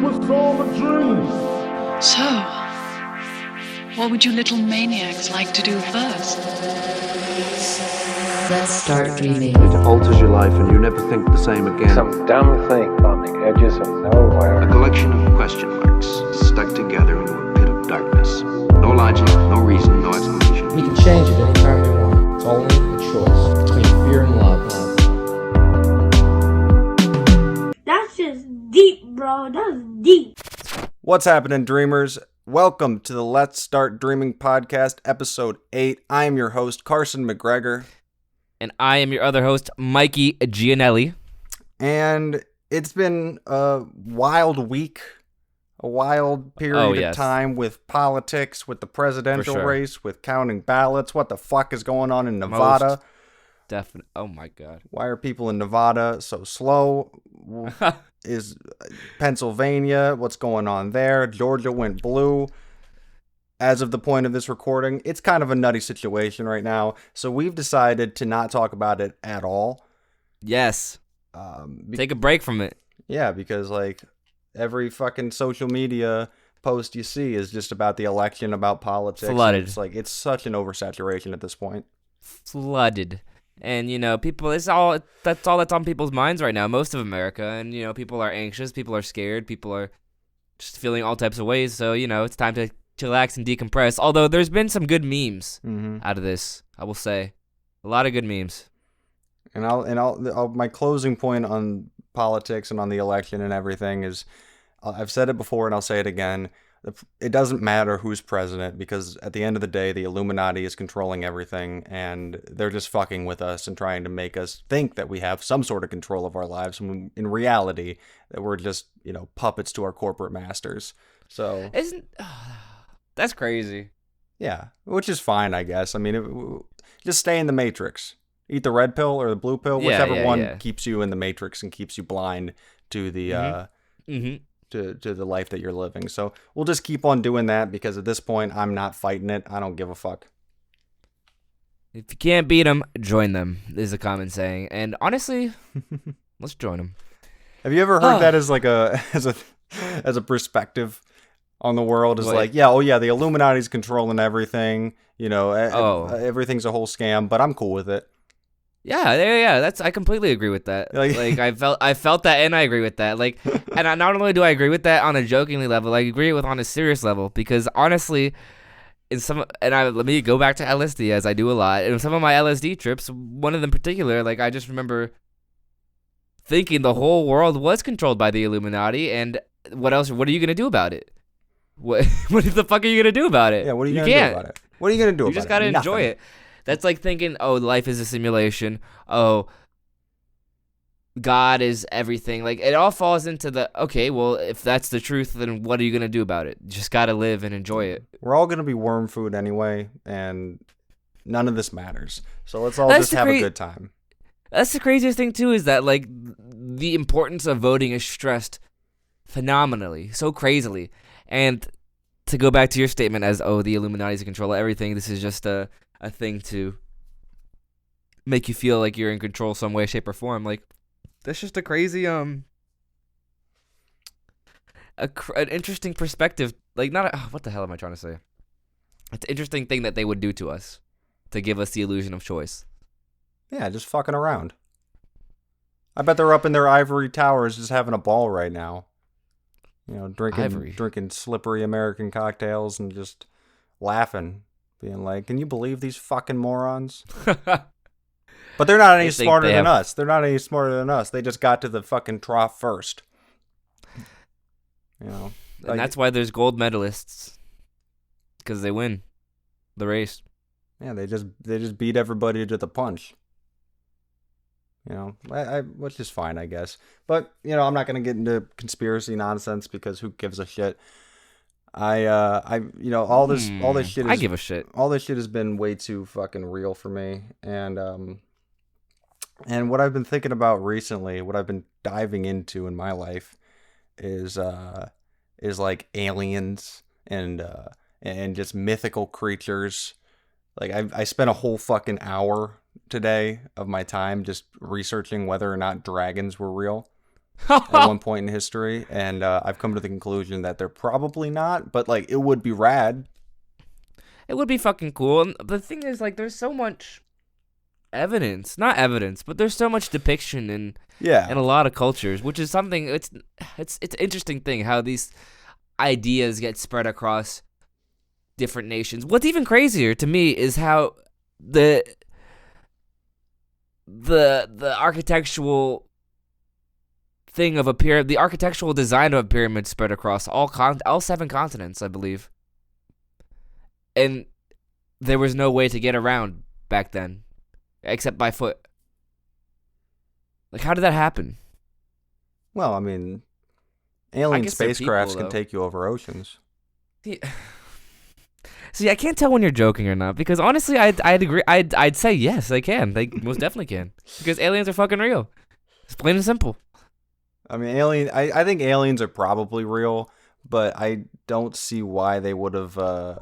was all a dream. So, what would you little maniacs like to do first? Let's start dreaming. It alters your life and you never think the same again. Some dumb thing on the edges of nowhere. A collection of question marks stuck together into a pit of darkness. No logic, no reason, no explanation. We can change it anytime we want. It's only a choice between fear and love. That's just deep, bro. That's deep. What's happening, dreamers? Welcome to the Let's Start Dreaming podcast, episode 8. I am your host, Carson McGregor. And I am your other host, Mikey Gianelli. And it's been a wild week, a wild period of time with politics, with the presidential race, with counting ballots. What the fuck is going on in Nevada? Definitely. Oh my God. Why are people in Nevada so slow? Is Pennsylvania, what's going on there? Georgia went blue. As of the point of this recording, it's kind of a nutty situation right now. So we've decided to not talk about it at all. Yes. Take a break from it. Yeah, because like every fucking social media post you see is just about the election, about politics. Flooded. It's like it's such an oversaturation at this point. Flooded. And, you know, people, that's all that's on people's minds right now, most of America. And, you know, people are anxious, people are scared, people are just feeling all types of ways. So, you know, it's time to chillax and decompress. Although there's been some good memes out of this, I will say. A lot of good memes. And I'll my closing point on politics and on the election and everything is, I've said it before and I'll say it again. It doesn't matter who's president because at the end of the day, the Illuminati is controlling everything and they're just fucking with us and trying to make us think that we have some sort of control of our lives when in reality that we're just, you know, puppets to our corporate masters. So that's crazy. Yeah, which is fine, I guess. I mean, just stay in the Matrix. Eat the red pill or the blue pill, whichever one keeps you in the Matrix and keeps you blind to the to the life that you're living. So we'll just keep on doing that because at this point, I'm not fighting it. I don't give a fuck. If you can't beat them, join them, is a common saying. And honestly, let's join them. Have you ever heard that as like as a perspective on the world? Is like, the Illuminati's controlling everything. You know, everything's a whole scam, but I'm cool with it. Yeah. I completely agree with that. Like I felt that, and I agree with that. Like, and not only do I agree with that on a jokingly level, I agree with on a serious level because honestly, let me go back to L.S.D. as I do a lot. In some of my L.S.D. trips, one of them in particular, like I just remember thinking the whole world was controlled by the Illuminati, and what else? What are you gonna do about it? What the fuck are you gonna do about it? Yeah, what are you gonna do about it? What are you gonna do about it? You just gotta enjoy it. That's like thinking, oh, life is a simulation. Oh, God is everything. Like, it all falls into the, okay, well, if that's the truth, then what are you going to do about it? You just got to live and enjoy it. We're all going to be worm food anyway, and none of this matters. So let's all just have a good time. That's the craziest thing, too, is that, like, the importance of voting is stressed phenomenally, so crazily. And to go back to your statement as, oh, the Illuminati's in control of everything, this is just a thing to make you feel like you're in control some way, shape, or form. Like, that's just a crazy, an interesting perspective. Like, what the hell am I trying to say? It's an interesting thing that they would do to us to give us the illusion of choice. Yeah, just fucking around. I bet they're up in their ivory towers just having a ball right now. You know, drinking slippery American cocktails and just laughing. Being like, can you believe these fucking morons? But they're not any smarter than us. They're not any smarter than us. They just got to the fucking trough first. You know, and that's why there's gold medalists, because they win the race. Yeah, they just beat everybody to the punch. You know, which is fine, I guess. But you know, I'm not gonna get into conspiracy nonsense because who gives a shit. You know, all this shit. I give a shit. All this shit has been way too fucking real for me, and what I've been thinking about recently, what I've been diving into in my life, is like aliens and just mythical creatures. Like I spent a whole fucking hour today of my time just researching whether or not dragons were real. at one point in history, and I've come to the conclusion that they're probably not, but like it would be rad. It would be fucking cool. And the thing is, like, there's so much not evidence, but there's so much depiction in a lot of cultures, which is something. It's an interesting thing how these ideas get spread across different nations. What's even crazier to me is how the architectural thing of the architectural design of a pyramid spread across all 7 continents, I believe. And there was no way to get around back then, except by foot. Like, how did that happen? Well, I mean, alien spacecrafts can take you over oceans. See, I can't tell when you're joking or not, because honestly, I'd agree. I'd say yes, they can. They most definitely can, because aliens are fucking real. It's plain and simple. I mean, I think aliens are probably real, but I don't see why they would have.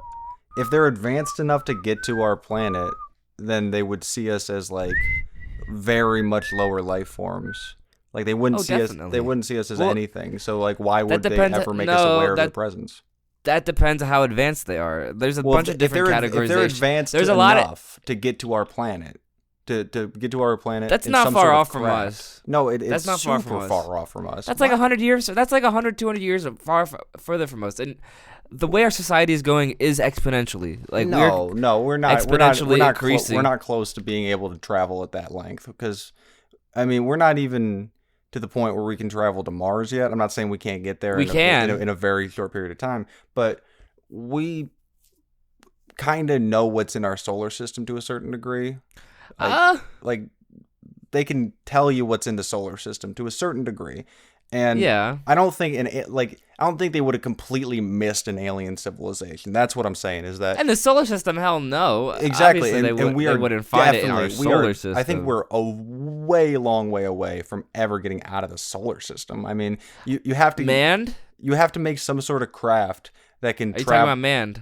If they're advanced enough to get to our planet, then they would see us as like very much lower life forms. Like they wouldn't see definitely. us. They wouldn't see us as anything. So like, why would they ever make us aware of their presence? That depends on how advanced they are. There's a bunch of different categories. If they're advanced enough to get to our planet, to get to our planet, that's not far off from us. No, it's that's not super far off from us. That's like 100 years. That's like 100, 200 years further from us. And the way our society is going is exponentially. Like we're not exponentially increasing. We're not close to being able to travel at that length because, I mean, we're not even to the point where we can travel to Mars yet. I'm not saying we can't get there. In a very short period of time, but we kind of know what's in our solar system to a certain degree. Like they can tell you what's in the solar system to a certain degree. And yeah. I don't think they would have completely missed an alien civilization. That's what I'm saying is that. And the solar system, hell no. Exactly. They wouldn't find it in our solar system. I think we're a long way away from ever getting out of the solar system. I mean, you have to manned. You have to make some sort of craft that can. Are you talking about manned?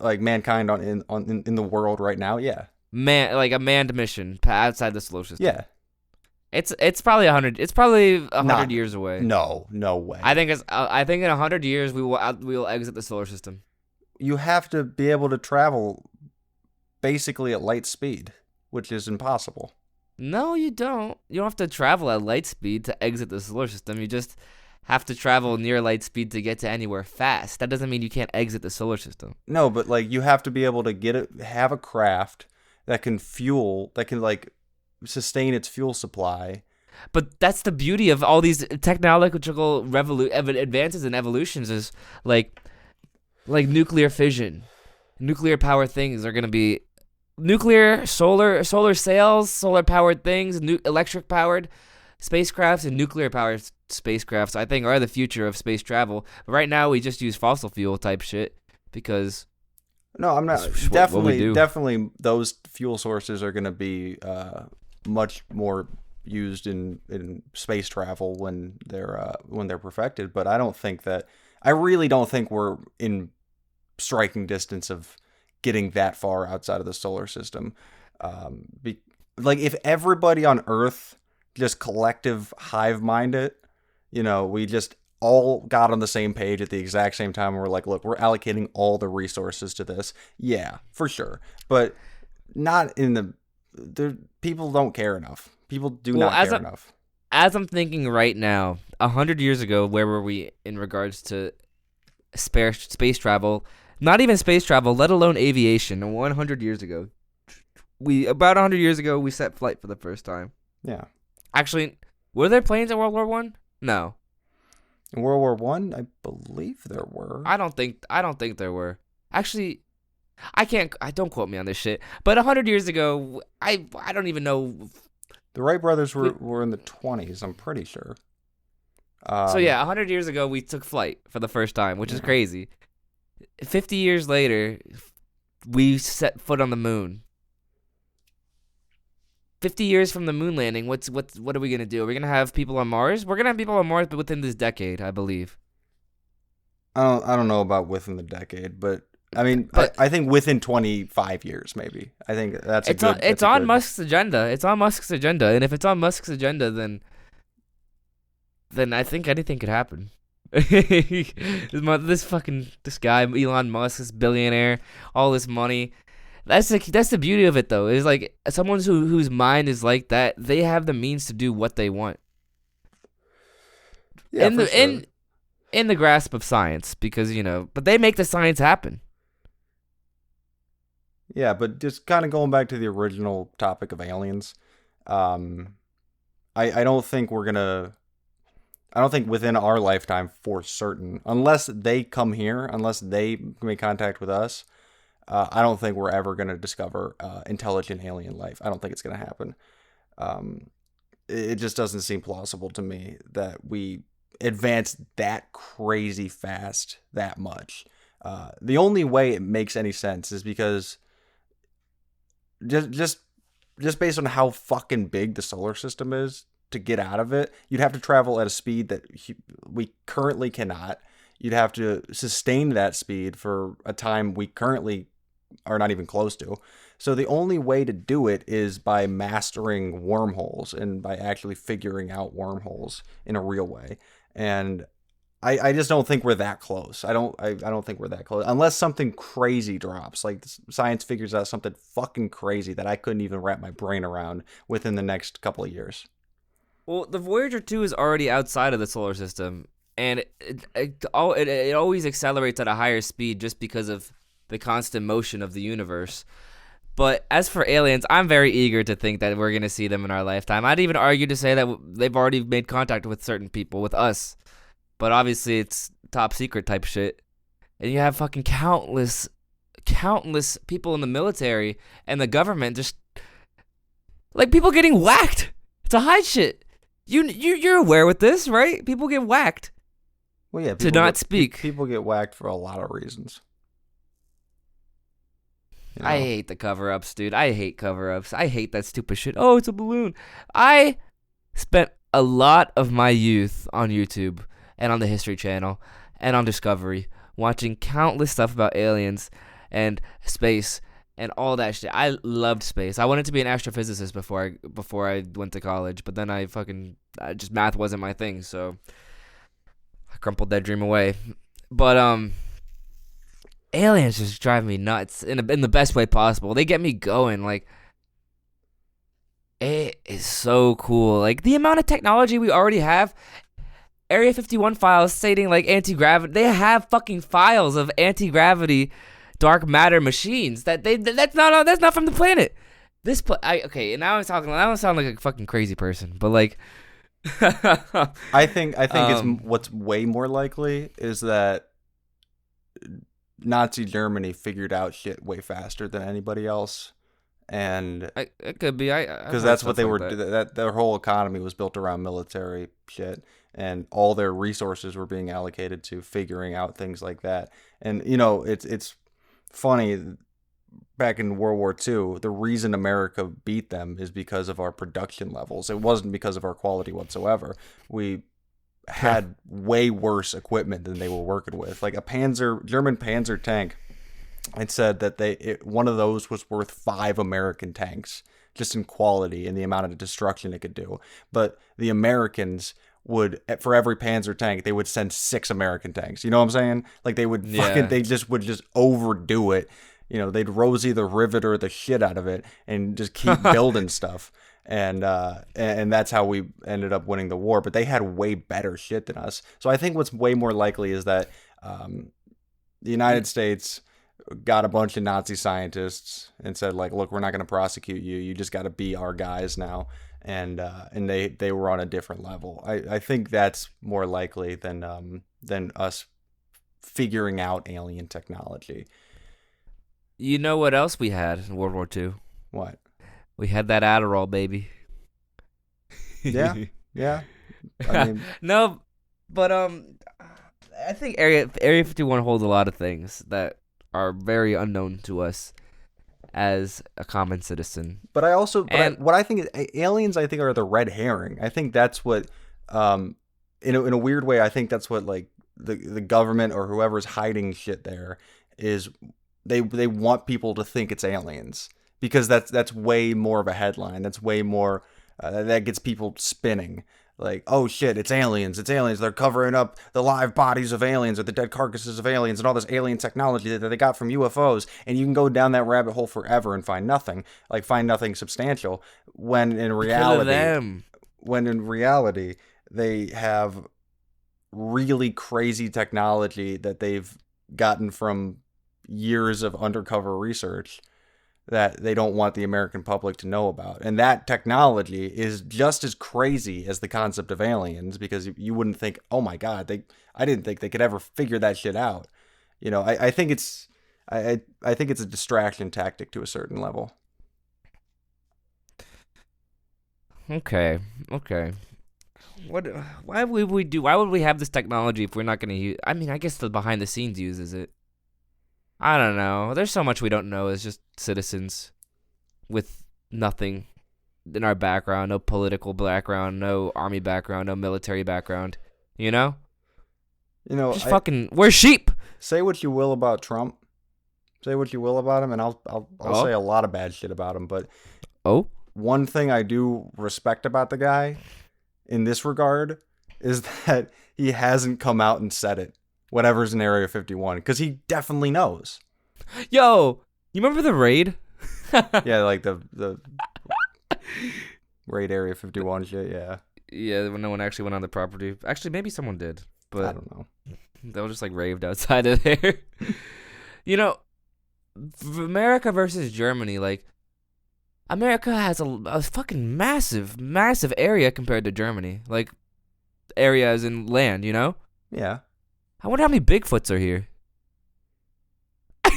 Like mankind in the world right now. Yeah. Like a manned mission outside the solar system. Yeah. It's probably 100. It's probably 100 years away. No way. I think in 100 years we will exit the solar system. You have to be able to travel basically at light speed, which is impossible. No, you don't. You don't have to travel at light speed to exit the solar system. You just have to travel near light speed to get to anywhere fast. That doesn't mean you can't exit the solar system. No, but like you have to be able to have a craft that can like sustain its fuel supply. But that's the beauty of all these technological advances and evolutions is like nuclear fission. Nuclear power things are going to be nuclear, solar sails, solar powered things, electric powered spacecrafts, and nuclear powered spacecrafts I think are the future of space travel. But right now we just use fossil fuel type shit because no, I'm not. Definitely those fuel sources are going to be much more used in space travel when they're perfected. But I really don't think we're in striking distance of getting that far outside of the solar system. Like if everybody on Earth just collective hive mind it, we just all got on the same page at the exact same time. And we're like, look, we're allocating all the resources to this. Yeah, for sure. But not in people don't care enough. People do not care enough. As I'm thinking right now, 100 years ago, where were we in regards to space travel? Not even space travel, let alone aviation. 100 years ago. About 100 years ago, we set flight for the first time. Yeah. Actually, were there planes in World War I? No. In World War I believe there were. I don't think there were. Actually, don't quote me on this shit. But 100 years ago, I don't even know. The Wright brothers were in the 20s, I'm pretty sure. So yeah, 100 years ago, we took flight for the first time, which is crazy. 50 years later, we set foot on the moon. 50 years from the moon landing, what are we going to do? Are we going to have people on Mars? We're going to have people on Mars, but within this decade, I believe. I don't know about within the decade, but I mean, I think within 25 years, maybe. I think that's it's on Musk's agenda. It's on Musk's agenda, and if it's on Musk's agenda, then then I think anything could happen. This guy Elon Musk, this billionaire, all this money. That's the beauty of it, though. Is like someone whose mind is like that. They have the means to do what they want. Yeah, in the grasp of science, because but they make the science happen. Yeah, but just kind of going back to the original topic of aliens, I don't think I don't think within our lifetime for certain, unless they come here, unless they make contact with us, I don't think we're ever going to discover intelligent alien life. I don't think it's going to happen. It just doesn't seem plausible to me that we advance that crazy fast that much. The only way it makes any sense is because just based on how fucking big the solar system is, to get out of it, you'd have to travel at a speed that we currently cannot. You'd have to sustain that speed for a time we currently are not even close to. So the only way to do it is by mastering wormholes and by actually figuring out wormholes in a real way. And I just don't think we're that close. I don't think we're that close unless something crazy drops. Like science figures out something fucking crazy that I couldn't even wrap my brain around within the next couple of years. Well, the Voyager 2 is already outside of the solar system, and it always accelerates at a higher speed just because of the constant motion of the universe. But as for aliens, I'm very eager to think that we're going to see them in our lifetime. I'd even argue to say that they've already made contact with certain people, with us. But obviously it's top secret type shit. And you have fucking countless people in the military and the government just, like, people getting whacked to hide shit. You're aware with this, right? People get whacked. Well, yeah. To not speak. People get whacked for a lot of reasons. I hate the cover-ups, dude. I hate cover-ups. I hate that stupid shit. Oh, it's a balloon. I spent a lot of my youth on YouTube and on the History Channel and on Discovery watching countless stuff about aliens and space and all that shit. I loved space. I wanted to be an astrophysicist before I went to college, but then just math wasn't my thing, so I crumpled that dream away. But aliens just drive me nuts in the best way possible. They get me going. Like, it is so cool. Like, the amount of technology we already have. Area 51 files stating, like, anti-gravity. They have fucking files of anti-gravity dark matter machines that's not from the planet. Okay, now I sound like a fucking crazy person, but like I think it's what's way more likely is that Nazi Germany figured out shit way faster than anybody else, and it could be because that's what they were. That their whole economy was built around military shit, and all their resources were being allocated to figuring out things like that. And it's funny. Back in World War II, the reason America beat them is because of our production levels. It wasn't because of our quality whatsoever. We had way worse equipment than they were working with. Like a German Panzer tank, it said that one of those was worth 5 American tanks, just in quality and the amount of destruction it could do. But the Americans would, for every Panzer tank, they would send 6 American tanks. You know what I'm saying? Like they would they would just overdo it. They'd Rosie the Riveter the shit out of it and just keep building stuff. And that's how we ended up winning the war. But they had way better shit than us. So I think what's way more likely is that the United States got a bunch of Nazi scientists and said, like, look, we're not going to prosecute you. You just got to be our guys now. And they were on a different level. I think that's more likely than us figuring out alien technology. You know what else we had in World War II? What? We had that Adderall, baby. Yeah. I mean, no, but I think Area 51 holds a lot of things that are very unknown to us as a common citizen. But what I think is aliens, I think, are the red herring. I think that's what, in a weird way, I think that's what, like, the government or whoever's hiding shit there is. They want people to think it's aliens because that's way more of a headline. That's way more that gets people spinning. Like, oh shit, it's aliens. They're covering up the live bodies of aliens or the dead carcasses of aliens and all this alien technology that they got from UFOs. And you can go down that rabbit hole forever and find nothing substantial. When in reality, they have really crazy technology that they've gotten from years of undercover research that they don't want the American public to know about. And that technology is just as crazy as the concept of aliens, because you wouldn't think, oh my God, I didn't think they could ever figure that shit out. You know, I think it's a distraction tactic to a certain level. Okay. Why would we have this technology if we're not going to use? I mean, I guess the behind the scenes uses it. I don't know. There's so much we don't know as just citizens with nothing in our background, no political background, no army background, no military background. You know? We're sheep. Say what you will about Trump. Say what you will about him, and I'll say a lot of bad shit about him. But one thing I do respect about the guy in this regard is that he hasn't come out and said it. Whatever's in Area 51, because he definitely knows. Yo, you remember the raid? Yeah, like the raid Area 51 shit, yeah. Yeah, when no one actually went on the property. Actually, maybe someone did, but I don't know. They were just like raved outside of there. You know, America versus Germany, like, America has a fucking massive area compared to Germany. Like, area as in land, you know? Yeah. I wonder how many Bigfoots are here. I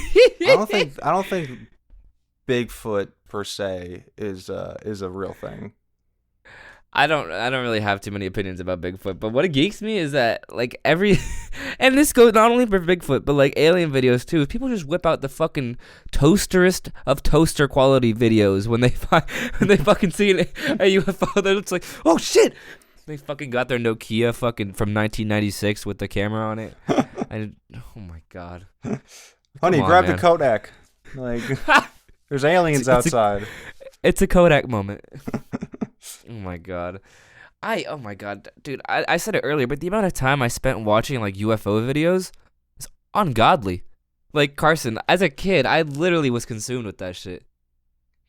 don't think Bigfoot per se is a real thing. I don't really have too many opinions about Bigfoot, but what geeks me is that like every and this goes not only for Bigfoot but like alien videos too. People just whip out the fucking toasterest of toaster quality videos when they fucking see a UFO that looks like, oh shit. They fucking got their Nokia fucking from 1996 with the camera on it. Oh my God. Honey, grab the Kodak. Like, there's aliens outside. It's a Kodak moment. Oh my God. Oh my God. Dude, I said it earlier, but the amount of time I spent watching like UFO videos is ungodly. Like, Carson, as a kid, I literally was consumed with that shit.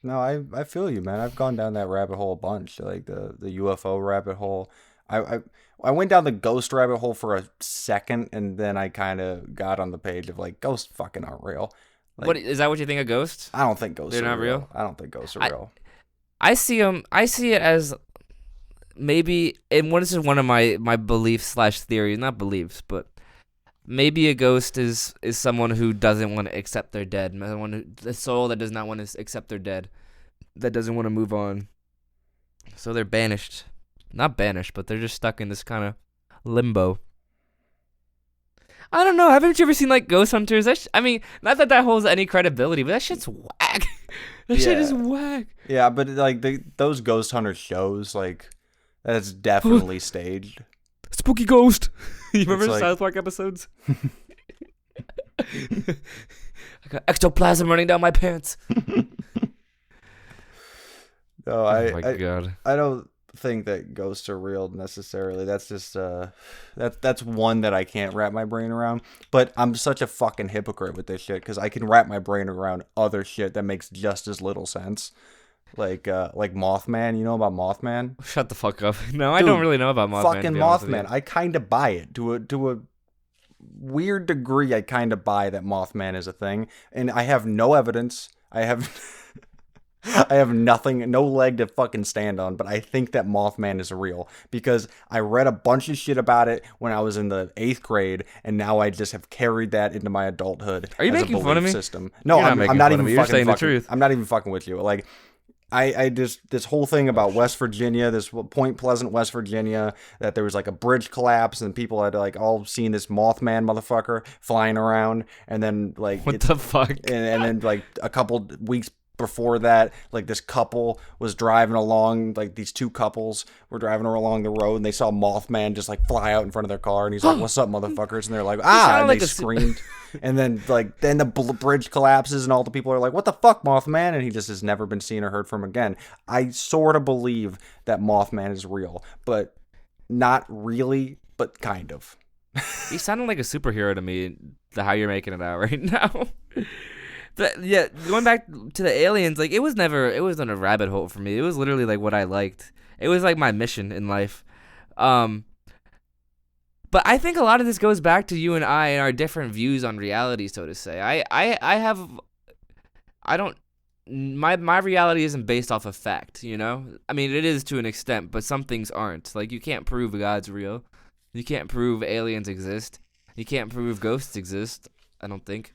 No, I feel you, man. I've gone down that rabbit hole a bunch, like the UFO rabbit hole. I went down the ghost rabbit hole for a second, and then I kind of got on the page of like ghosts fucking aren't real. Like, what is that? What you think of ghosts? I don't think ghosts They're are not real. I don't think ghosts are real. I see them. I see it as maybe, and this is one of my beliefs / theories, not beliefs, but maybe a ghost is someone who doesn't want to accept their dead. The soul that does not want to accept their dead, that doesn't want to move on. So they're banished. Not banished, but they're just stuck in this kind of limbo. I don't know. Haven't you ever seen like Ghost Hunters? I mean, not that holds any credibility, but that shit's whack. That shit is whack. Yeah, but like those Ghost Hunter shows, like that's definitely staged. Spooky ghost. You remember the South Park episodes? I got ectoplasm running down my pants. No, God. I don't think that ghosts are real necessarily. That's just that's one that I can't wrap my brain around. But I'm such a fucking hypocrite with this shit because I can wrap my brain around other shit that makes just as little sense. Like Mothman. You know about Mothman? Shut the fuck up. No, Dude, I don't really know about Mothman. Fucking Mothman. I kind of buy it to a weird degree. I kind of buy that Mothman is a thing, and I have no evidence. I have nothing, no leg to fucking stand on, but I think that Mothman is real because I read a bunch of shit about it when I was in the 8th grade, and now I just have carried that into my adulthood. Are you making fun of me? System. No, I'm not even You're saying the truth. I'm not even fucking with you. Like, I just, this whole thing about West Virginia, this Point Pleasant, West Virginia, that there was like a bridge collapse and people had like all seen this Mothman motherfucker flying around, and then like what the fuck? And then like a couple weeks before that, like this couple was driving along, like these two couples were driving along the road and they saw Mothman just like fly out in front of their car, and he's like, "What's up, motherfuckers?" And they're like, "Ah!" And like they screamed. And then the bridge collapses and all the people are like, "What the fuck, Mothman?" And he just has never been seen or heard from again. I sort of believe that Mothman is real, but not really, but kind of. You sounded like a superhero to me, how you're making it out right now. Yeah, going back to the aliens, like, it wasn't a rabbit hole for me. It was literally like what I liked. It was like my mission in life. But I think a lot of this goes back to you and I and our different views on reality, so to say. My reality isn't based off of fact, you know? I mean, it is to an extent, but some things aren't. Like, you can't prove God's real. You can't prove aliens exist. You can't prove ghosts exist, I don't think.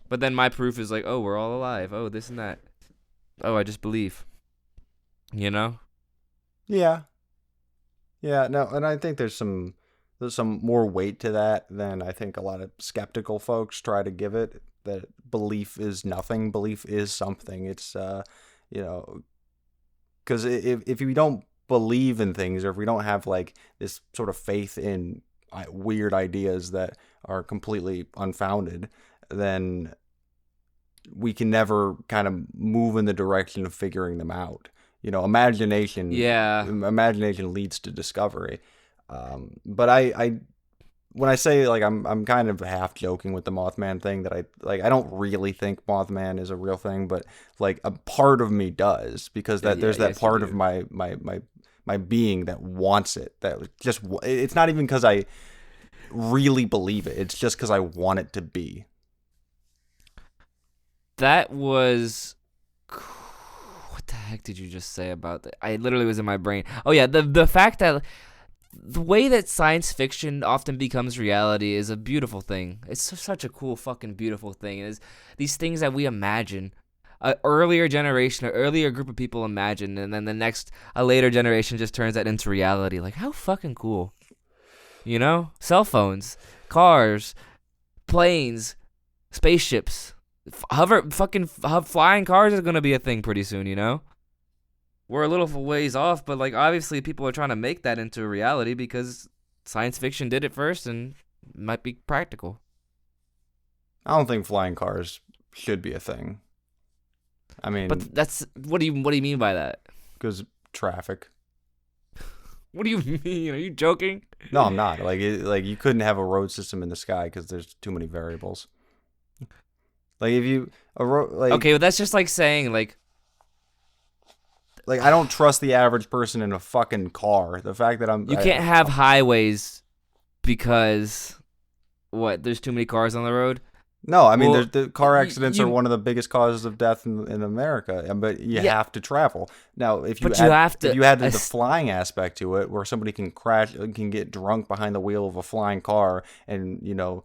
But then my proof is like, oh, we're all alive. Oh, this and that. Oh, I just believe. You know? Yeah. Yeah, no, and I think there's some more weight to that than I think a lot of skeptical folks try to give it. That belief is nothing. Belief is something. It's, because if we don't believe in things, or if we don't have like this sort of faith in weird ideas that are completely unfounded, then we can never kind of move in the direction of figuring them out. Imagination leads to discovery. But I when I say, like, I'm kind of half joking with the Mothman thing, that I don't really think Mothman is a real thing, but like a part of me does, because there's that part of my being that wants it, that just, it's not even because I really believe it, it's just because I want it to be. That was, what the heck did you just say about that? I literally was in my brain. Oh yeah, the fact that the way that science fiction often becomes reality is a beautiful thing. It's such a cool fucking beautiful thing. Is these things that we imagine, an earlier generation, an earlier group of people imagine, and then a later generation just turns that into reality. Like, how fucking cool. Cell phones, cars, planes, spaceships, flying cars is gonna be a thing pretty soon, We're a little ways off, but like, obviously people are trying to make that into a reality because science fiction did it first and it might be practical. I don't think flying cars should be a thing. I mean, but that's, what do you mean by that? Because traffic. What do you mean? Are you joking? No, I'm not. Like you couldn't have a road system in the sky because there's too many variables. Like, if you okay, well, that's just like saying like I don't trust the average person in a fucking car. The fact that you can't have highways because there's too many cars on the road. No, I mean, the car accidents are one of the biggest causes of death in America, but you have to travel. Now, if you add the flying aspect to it, where somebody can get drunk behind the wheel of a flying car and,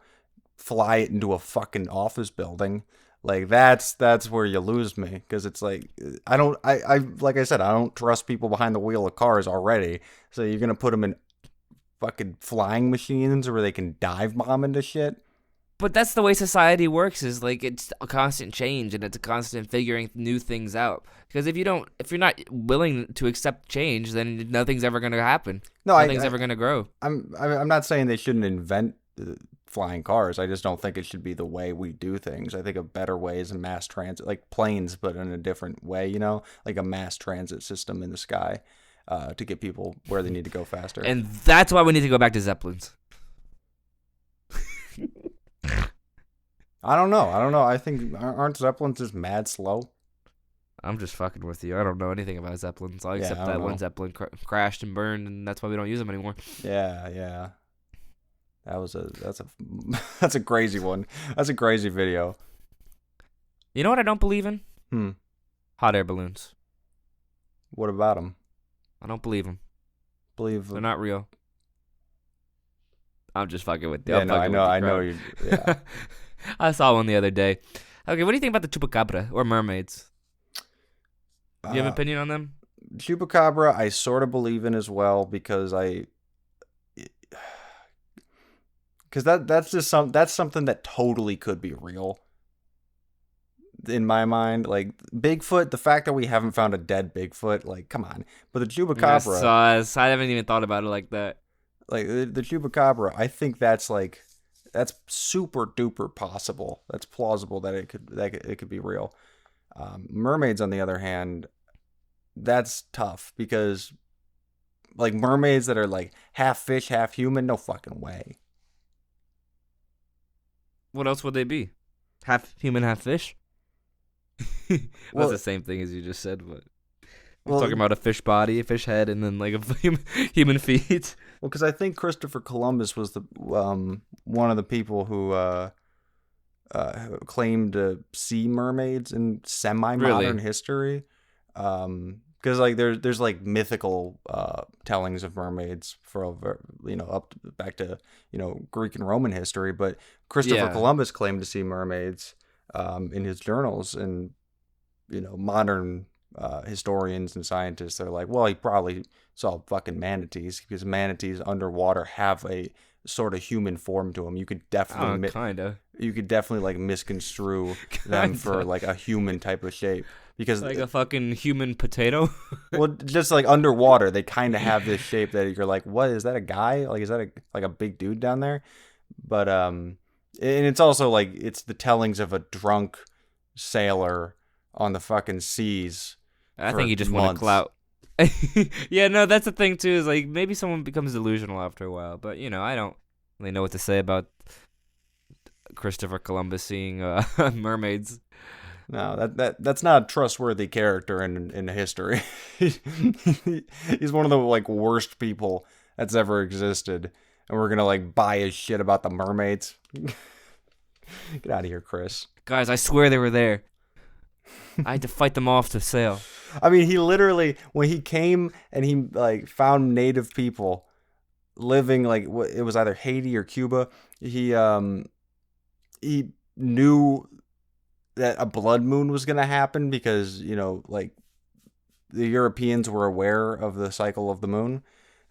fly it into a fucking office building, like, that's where you lose me, because it's like, like I said, I don't trust people behind the wheel of cars already, so you're going to put them in fucking flying machines where they can dive bomb into shit? But that's the way society works, is like, it's a constant change and it's a constant figuring new things out. Because if you're not willing to accept change, then nothing's ever going to happen. Nothing's ever going to grow. I'm not saying they shouldn't invent flying cars. I just don't think it should be the way we do things. I think a better way is a mass transit, like planes, but in a different way, like a mass transit system in the sky, to get people where they need to go faster. And that's why we need to go back to Zeppelins. I don't know. I think, aren't Zeppelins just mad slow? I'm just fucking with you. I don't know anything about Zeppelins. Except that one Zeppelin crashed and burned, and that's why we don't use them anymore. Yeah. That's a crazy one. That's a crazy video. You know what I don't believe in? Hot air balloons. What about them? I don't believe them. They're not real. I'm just fucking with you. Yeah, no, I know you. Yeah. I saw one the other day. Okay, what do you think about the chupacabra or mermaids? Do you have an opinion on them? Chupacabra, I sort of believe in as well, because that's something that totally could be real in my mind. Like, Bigfoot, the fact that we haven't found a dead Bigfoot, like, come on. But the chupacabra, I haven't even thought about it like that. Like, the chupacabra, I think that's super duper possible. That's plausible that it could be real. Mermaids, on the other hand, that's tough, because like mermaids that are like half fish, half human. No fucking way. What else would they be? Half human, half fish? Well, that's the same thing as you just said, but we're talking about a fish body, a fish head, and then like a human feet. Well, because I think Christopher Columbus was the one of the people who claimed to see mermaids in semi-modern history. Because like there's like mythical tellings of mermaids for up back to Greek and Roman history, but Christopher Columbus claimed to see mermaids in his journals, and modern historians and scientists are like, well, he probably saw fucking manatees, because manatees underwater have a sort of human form to them. You could definitely you could definitely like misconstrue them for like a human type of shape. Because like a fucking human potato. Well, just like underwater, they kind of have this shape that you're like, what is that, a guy? Like, is that a big dude down there? But and it's also like it's the tellings of a drunk sailor on the fucking seas. I think he just wanted clout. Yeah, no, that's the thing too. Is like maybe someone becomes delusional after a while, but I don't really know what to say about Christopher Columbus seeing mermaids. No, that's not a trustworthy character in history. He's one of the like worst people that's ever existed, and we're gonna like buy his shit about the mermaids. Get out of here, Chris. Guys, I swear they were there. I had to fight them off to sail. I mean, he literally, when he came and he like found native people living like it was either Haiti or Cuba, he knew that a blood moon was going to happen because, like the Europeans were aware of the cycle of the moon.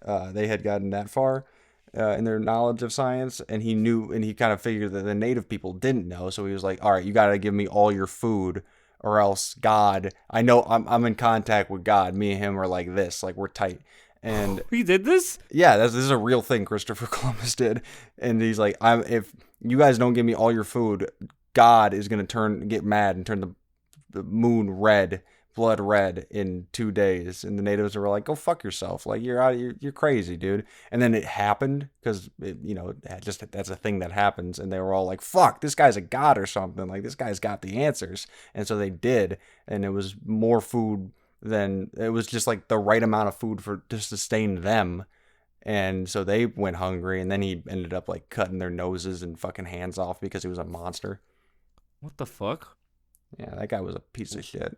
They had gotten that far in their knowledge of science, and he knew, and he kind of figured that the native people didn't know. So he was like, all right, you got to give me all your food, or else God, I know I'm in contact with God. Me and him are like this, like we're tight. And he did this? Yeah, this is a real thing Christopher Columbus did. And he's like, if you guys don't give me all your food, God is going to get mad and turn the moon blood red in 2 days. And the natives were like, go fuck yourself. Like, you're crazy, dude. And then it happened because, that's a thing that happens. And they were all like, fuck, this guy's a god or something. Like, this guy's got the answers. And so they did. And it was more food than, it was just like the right amount of food to sustain them. And so they went hungry. And then he ended up like cutting their noses and fucking hands off because he was a monster. What the fuck? Yeah, that guy was a piece of shit.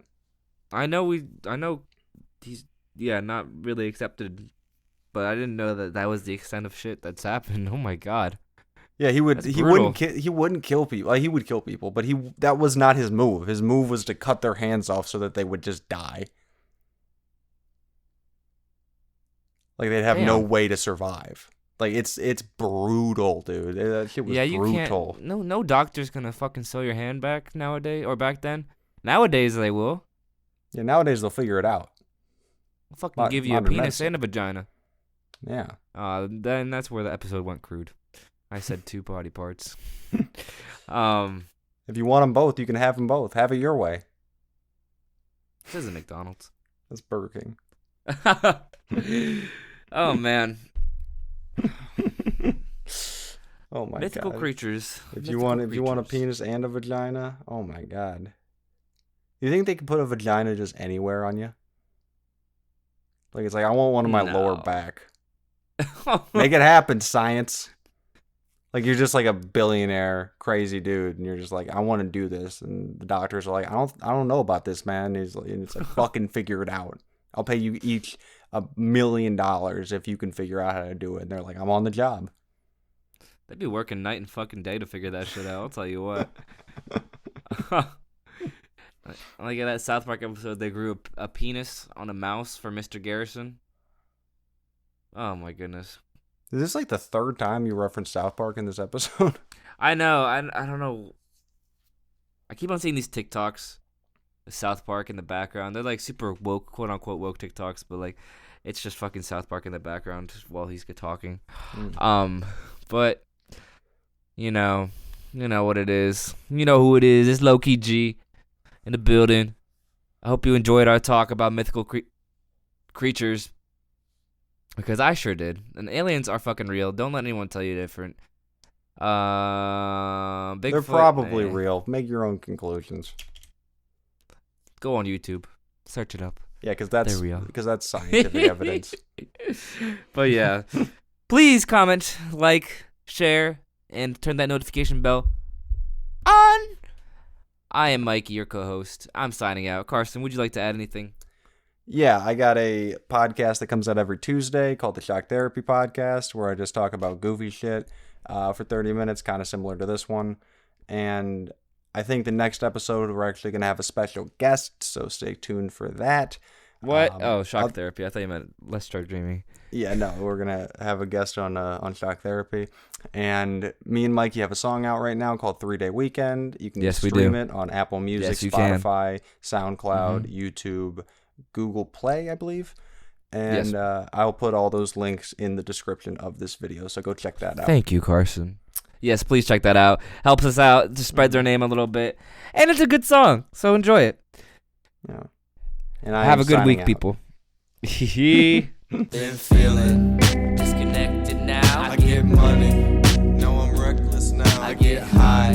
I know he's not really accepted, but I didn't know that was the extent of shit that's happened. Oh my god. Yeah, he wouldn't kill people. He would kill people, but that was not his move. His move was to cut their hands off so that they would just die. Like they'd have no way to survive. Like it's brutal, dude. That shit was brutal. No doctor's gonna fucking sew your hand back nowadays, or back then. Nowadays they will. Yeah, nowadays they'll figure it out. They'll fucking give you a penis medicine. and a vagina. Yeah. Then that's where the episode went crude. I said 2 body parts. If you want them both, you can have them both. Have it your way. This isn't McDonald's. That's Burger King. Oh man. Oh my Mythical god. creatures. If you want a penis and a vagina, oh my god. You think they could put a vagina just anywhere on you? Like it's like I want one on my lower back. Make it happen, science. Like you're just like a billionaire crazy dude, and you're just like, I want to do this, and the doctors are like, I don't know about this, man. And it's like fucking figure it out. I'll pay you each $1 million if you can figure out how to do it. And they're like, I'm on the job. They'd be working night and fucking day to figure that shit out. I'll tell you what. Like in that South Park episode, they grew a penis on a mouse for Mr. Garrison. Oh my goodness. Is this like the 3rd time you referenced South Park in this episode? I know. I don't know. I keep on seeing these TikToks of South Park in the background. They're like super woke, quote unquote woke TikToks, but like it's just fucking South Park in the background while he's talking. But you know what it is. You know who it is. It's Low Key G in the building. I hope you enjoyed our talk about mythical creatures. Because I sure did. And aliens are fucking real. Don't let anyone tell you different. Bigfoot, They're probably real. Make your own conclusions. Go on YouTube. Search it up. Yeah, because that's real. Because that's scientific evidence. But yeah, please comment, like, share, and turn that notification bell on. I am Mikey, your co-host. I'm signing out. Carson, would you like to add anything? Yeah, I got a podcast that comes out every Tuesday called the Shock Therapy Podcast, where I just talk about goofy shit for 30 minutes, kind of similar to this one. And I think the next episode, we're actually going to have a special guest, so stay tuned for that. What? Shock Therapy. I thought you meant Let's Start Dreaming. Yeah, no, we're going to have a guest on Shock Therapy. And me and Mikey have a song out right now called 3 Day Weekend. You can stream it on Apple Music, Spotify, SoundCloud, YouTube, Google Play, I believe. And I'll put all those links in the description of this video, so go check that out. Thank you, Carson. Yes, please check that out. Helps us out, just spreads our name a little bit. And it's a good song, so enjoy it. Yeah. And have a good week, people. Been feeling disconnected now. I get money. No, I'm reckless now. I get high.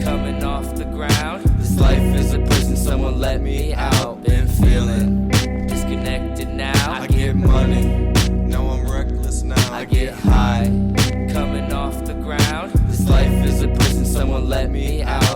Coming off the ground. This life is a prison, someone let me out. Been feeling disconnected now. I get money. No, I'm reckless now. I get high. Coming off the ground. This life is a prison, someone let me out.